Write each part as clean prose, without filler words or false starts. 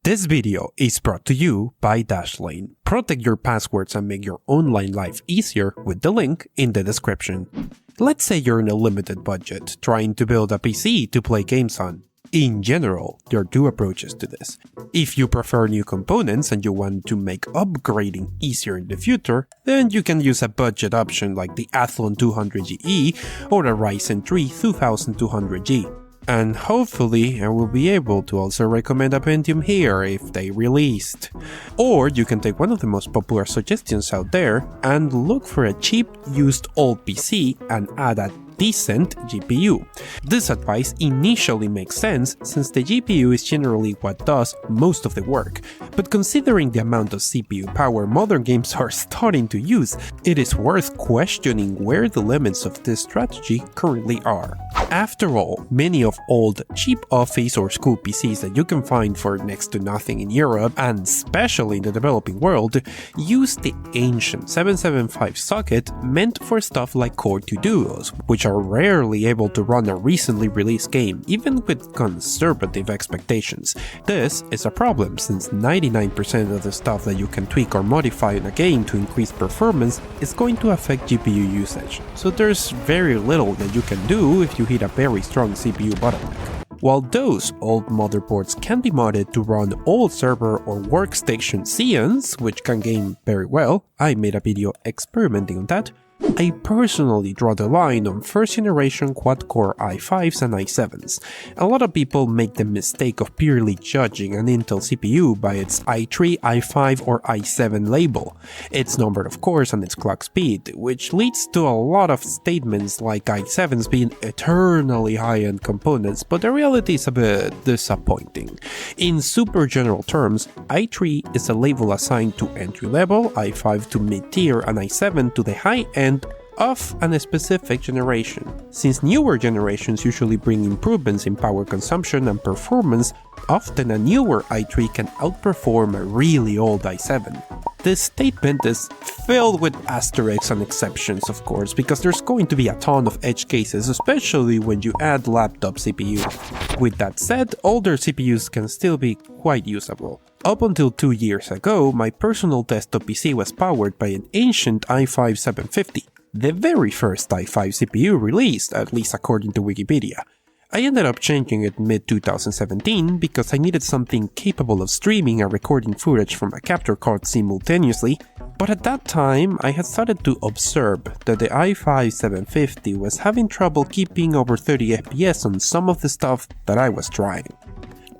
This video is brought to you by Dashlane. Protect your passwords and make your online life easier with the link in the description. Let's say you're in a limited budget, trying to build a PC to play games on. In general, there are two approaches to this. If you prefer new components and you want to make upgrading easier in the future, then you can use a budget option like the Athlon 200GE or the Ryzen 3 2200G. And hopefully I will be able to also recommend a Pentium here if they released. Or you can take one of the most popular suggestions out there and look for a cheap used old PC and add a decent GPU. This advice initially makes sense since the GPU is generally what does most of the work, but considering the amount of CPU power modern games are starting to use, it is worth questioning where the limits of this strategy currently are. After all, many of old cheap office or school PCs that you can find for next to nothing in Europe and especially in the developing world use the ancient 775 socket meant for stuff like Core 2 Duos, which are rarely able to run a recently released game even with conservative expectations. This is a problem since 99% of the stuff that you can tweak or modify in a game to increase performance is going to affect GPU usage, so there's very little that you can do if you hit a very strong CPU bottleneck. While those old motherboards can be modded to run old server or workstation Xeons, which can game very well, I made a video experimenting on that, I personally draw the line on first generation quad-core i5s and i7s. A lot of people make the mistake of purely judging an Intel CPU by its i3, i5 or i7 label. It's numbered of course and its clock speed, which leads to a lot of statements like i7s being eternally high-end components, but the reality is a bit disappointing. In super general terms, i3 is a label assigned to entry-level, i5 to mid-tier and i7 to the high-end of a specific generation. Since newer generations usually bring improvements in power consumption and performance, often a newer i3 can outperform a really old i7. This statement is filled with asterisks and exceptions, of course, because there's going to be a ton of edge cases, especially when you add laptop CPU. With that said, older CPUs can still be quite usable. Up until 2 years ago, my personal desktop PC was powered by an ancient i5 750, the very first i5 CPU released, at least according to Wikipedia. I ended up changing it mid-2017 because I needed something capable of streaming and recording footage from a capture card simultaneously, but at that time I had started to observe that the i5 750 was having trouble keeping over 30 FPS on some of the stuff that I was trying.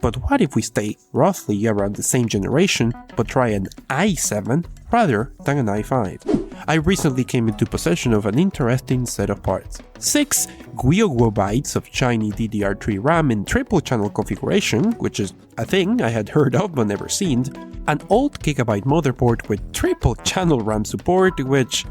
But what if we stay roughly around the same generation, but try an i7 rather than an i5? I recently came into possession of an interesting set of parts. 6 GB of Chinese DDR3 RAM in triple channel configuration, which is a thing I had heard of but never seen, an old Gigabyte motherboard with triple channel RAM support, which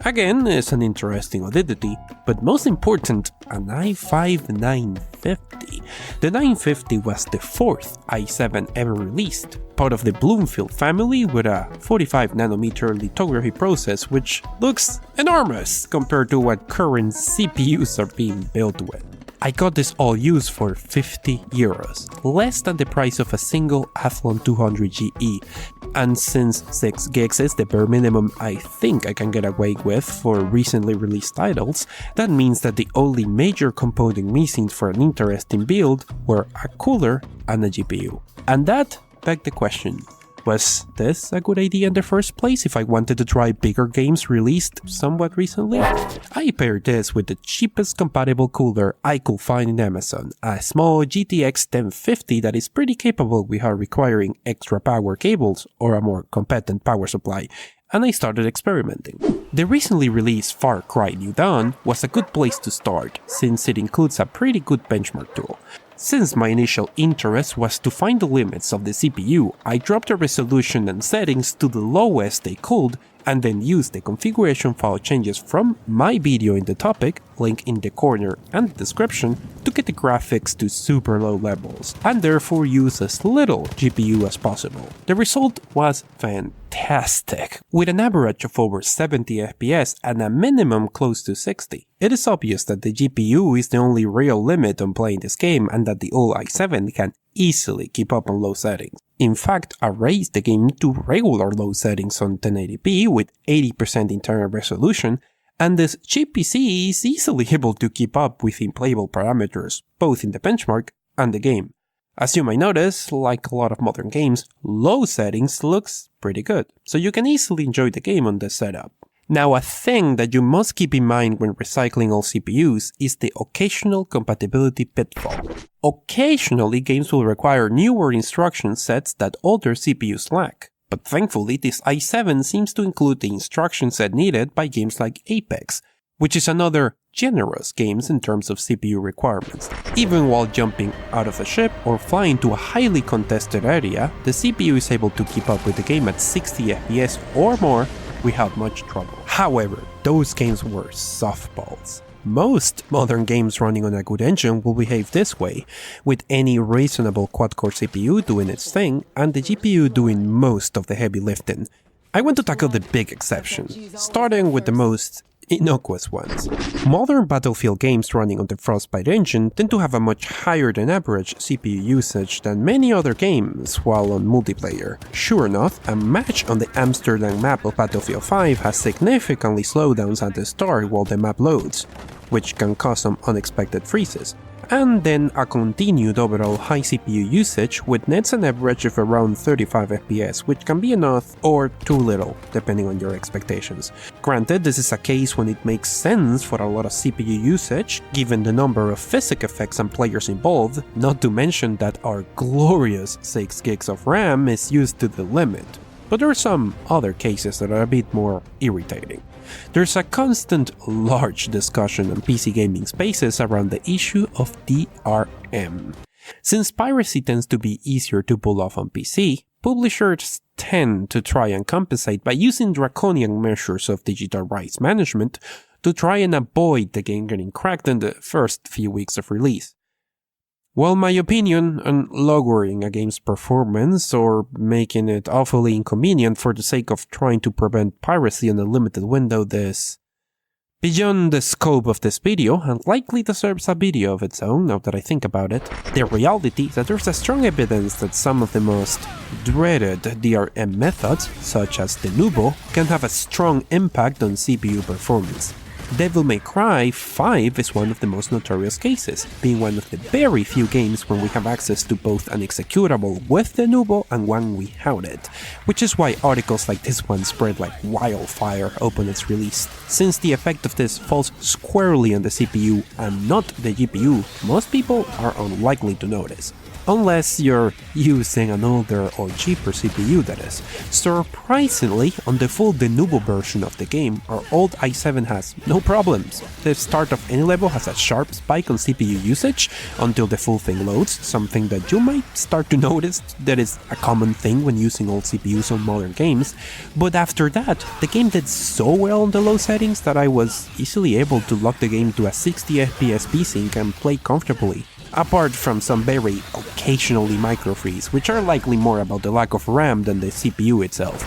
again is an interesting oddity, but most important, an i5 950. The 950 was the fourth i7 ever released, part of the Bloomfield family with a 45nm lithography process, which looks enormous compared to what current CPUs are being built with. I got this all used for €50, less than the price of a single Athlon 200GE, and since 6 gigs is the bare minimum I think I can get away with for recently released titles, that means that the only major component missing for an interesting build were a cooler and a GPU. And that begged the question, was this a good idea in the first place if I wanted to try bigger games released somewhat recently? I paired this with the cheapest compatible cooler I could find in Amazon, a small GTX 1050 that is pretty capable without requiring extra power cables or a more competent power supply, and I started experimenting. The recently released Far Cry New Dawn was a good place to start, since it includes a pretty good benchmark tool. Since my initial interest was to find the limits of the CPU, I dropped the resolution and settings to the lowest they could and then used the configuration file changes from my video in the topic, link in the corner and the description, to get the graphics to super low levels, and therefore use as little GPU as possible. The result was fantastic, with an average of over 70 FPS and a minimum close to 60. It is obvious that the GPU is the only real limit on playing this game and that the old i7 can easily keep up on low settings. In fact, I raised the game to regular low settings on 1080p with 80% internal resolution, and this cheap PC is easily able to keep up with unplayable parameters, both in the benchmark and the game. As you might notice, like a lot of modern games, low settings looks pretty good, so you can easily enjoy the game on this setup. Now, a thing that you must keep in mind when recycling old CPUs is the occasional compatibility pitfall. Occasionally, games will require newer instruction sets that older CPUs lack, but thankfully this i7 seems to include the instruction set needed by games like Apex, which is another generous game in terms of CPU requirements. Even while jumping out of a ship or flying to a highly contested area, the CPU is able to keep up with the game at 60 FPS or more without much trouble. However, those games were softballs. Most modern games running on a good engine will behave this way, with any reasonable quad-core CPU doing its thing and the GPU doing most of the heavy lifting. I want to tackle the big exceptions, starting with the most innocuous ones. Modern Battlefield games running on the Frostbite engine tend to have a much higher than average CPU usage than many other games while on multiplayer. Sure enough, a match on the Amsterdam map of Battlefield 5 has significantly slowdowns at the start while the map loads, which can cause some unexpected freezes, and then a continued overall high CPU usage with nets an average of around 35 FPS, which can be enough or too little, depending on your expectations. Granted, this is a case when it makes sense for a lot of CPU usage, given the number of physics effects and players involved, not to mention that our glorious 6 gigs of RAM is used to the limit. But there are some other cases that are a bit more irritating. There's a constant large discussion on PC gaming spaces around the issue of DRM. Since piracy tends to be easier to pull off on PC, publishers tend to try and compensate by using draconian measures of digital rights management to try and avoid the game getting cracked in the first few weeks of release. While my opinion on lowering a game's performance or making it awfully inconvenient for the sake of trying to prevent piracy in a limited window is beyond the scope of this video and likely deserves a video of its own now that I think about it, the reality is that there's a strong evidence that some of the most dreaded DRM methods, such as the Nubo, can have a strong impact on CPU performance. Devil May Cry 5 is one of the most notorious cases, being one of the very few games when we have access to both an executable with the Nubo and one without it, which is why articles like this one spread like wildfire upon its release. Since the effect of this falls squarely on the CPU and not the GPU, most people are unlikely to notice. Unless you're using an older or cheaper CPU, that is. Surprisingly, on the full Denuvo version of the game, our old i7 has no problems. The start of any level has a sharp spike on CPU usage until the full thing loads, something that you might start to notice that is a common thing when using old CPUs on modern games, but after that, the game did so well on the low settings that I was easily able to lock the game to a 60 FPS VSync and play comfortably. Apart from some very occasionally micro-freeze, which are likely more about the lack of RAM than the CPU itself.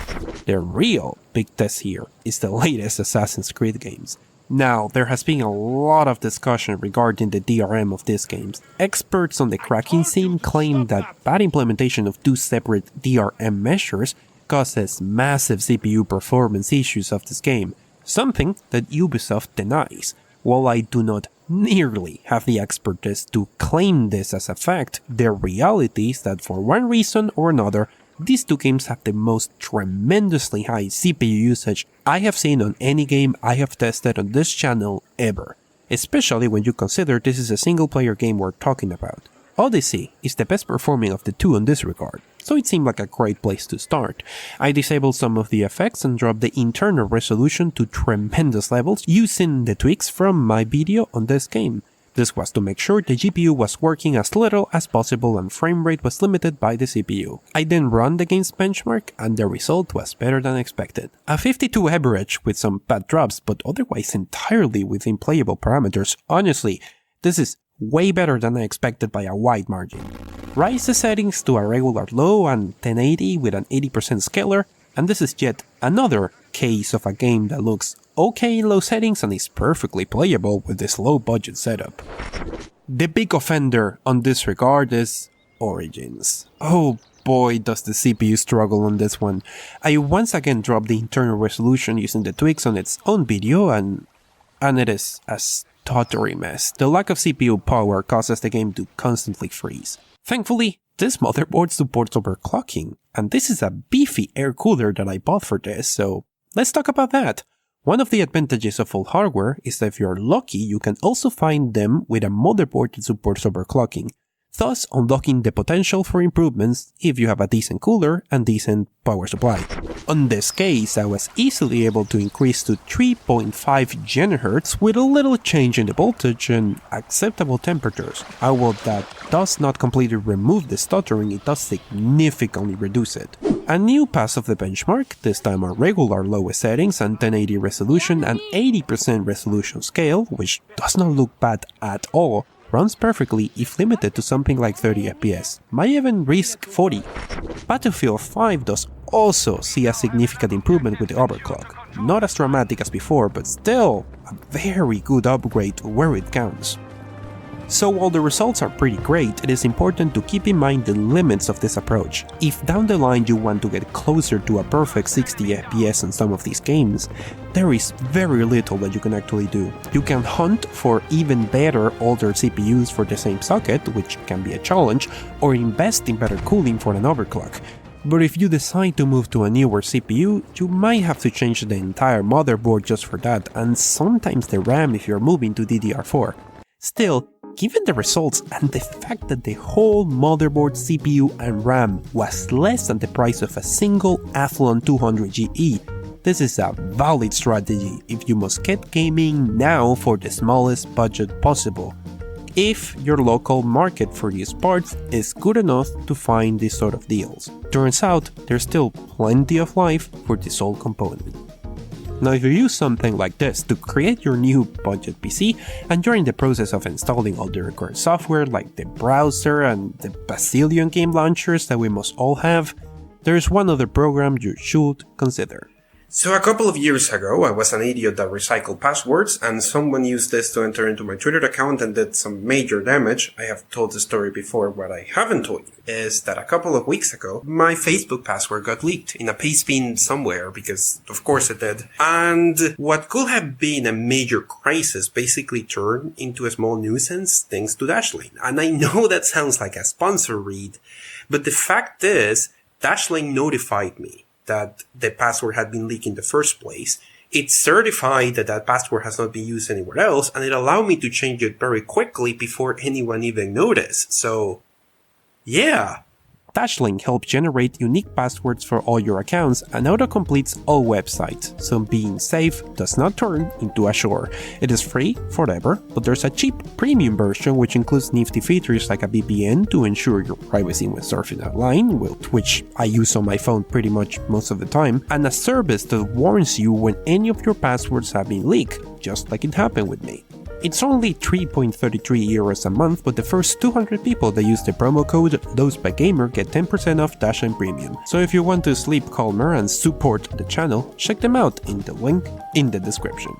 The real big test here is the latest Assassin's Creed games. Now, there has been a lot of discussion regarding the DRM of these games. Experts on the cracking scene claim that bad implementation of two separate DRM measures causes massive CPU performance issues of this game, something that Ubisoft denies. While I do not nearly have the expertise to claim this as a fact, the reality is that for one reason or another, these two games have the most tremendously high CPU usage I have seen on any game I have tested on this channel ever, especially when you consider this is a single-player game we're talking about. Odyssey is the best performing of the two in this regard, so it seemed like a great place to start. I disabled some of the effects and dropped the internal resolution to tremendous levels using the tweaks from my video on this game. This was to make sure the GPU was working as little as possible and frame rate was limited by the CPU. I then ran the game's benchmark and the result was better than expected. A 52 average with some bad drops but otherwise entirely within playable parameters. Honestly, this is way better than I expected by a wide margin. Raise the settings to a regular low and 1080 with an 80% scaler, and this is yet another case of a game that looks okay in low settings and is perfectly playable with this low budget setup. The big offender on this regard is Origins. Oh, boy does the CPU struggle on this one. I once again dropped the internal resolution using the tweaks on its own video and it is a stuttery mess. The lack of CPU power causes the game to constantly freeze. Thankfully, this motherboard supports overclocking, and this is a beefy air cooler that I bought for this, so let's talk about that. One of the advantages of all hardware is that if you're lucky, you can also find them with a motherboard that supports overclocking, thus unlocking the potential for improvements if you have a decent cooler and decent power supply. On this case, I was easily able to increase to 3.5 GHz with a little change in the voltage and acceptable temperatures. While that does not completely remove the stuttering, it does significantly reduce it. A new pass of the benchmark, this time on regular lowest settings and 1080 resolution and 80% resolution scale, which does not look bad at all, runs perfectly if limited to something like 30 FPS, might even risk 40. Battlefield 5 does also see a significant improvement with the overclock, not as dramatic as before, but still a very good upgrade where it counts. So while the results are pretty great, it is important to keep in mind the limits of this approach. If down the line you want to get closer to a perfect 60 FPS in some of these games, there is very little that you can actually do. You can hunt for even better older CPUs for the same socket, which can be a challenge, or invest in better cooling for an overclock. But if you decide to move to a newer CPU, you might have to change the entire motherboard just for that, and sometimes the RAM if you're moving to DDR4. Still, given the results and the fact that the whole motherboard, CPU and RAM was less than the price of a single Athlon 200GE, this is a valid strategy if you must get gaming now for the smallest budget possible, if your local market for these parts is good enough to find these sort of deals. Turns out, there's still plenty of life for this old component. Now if you use something like this to create your new budget PC and you're in the process of installing all the required software like the browser and the bazillion game launchers that we must all have, there's one other program you should consider. So a couple of years ago, I was an idiot that recycled passwords, and someone used this to enter into my Twitter account and did some major damage. I have told the story before. What I haven't told you is that a couple of weeks ago, my Facebook password got leaked in a paste bin somewhere, because of course it did. And what could have been a major crisis basically turned into a small nuisance thanks to Dashlane. And I know that sounds like a sponsor read, but the fact is, Dashlane notified me that the password had been leaked in the first place. It certified that that password has not been used anywhere else, and it allowed me to change it very quickly before anyone even noticed. So, yeah. Dashlane helps generate unique passwords for all your accounts and auto-completes all websites, so being safe does not turn into a chore. It is free forever, but there's a cheap premium version which includes nifty features like a VPN to ensure your privacy when surfing online, which I use on my phone pretty much most of the time, and a service that warns you when any of your passwords have been leaked, just like it happened with me. It's only 3.33 euros a month, but the first 200 people that use the promo code LowSpecGamer get 10% off Dashlane Premium. So if you want to sleep calmer and support the channel, check them out in the link in the description.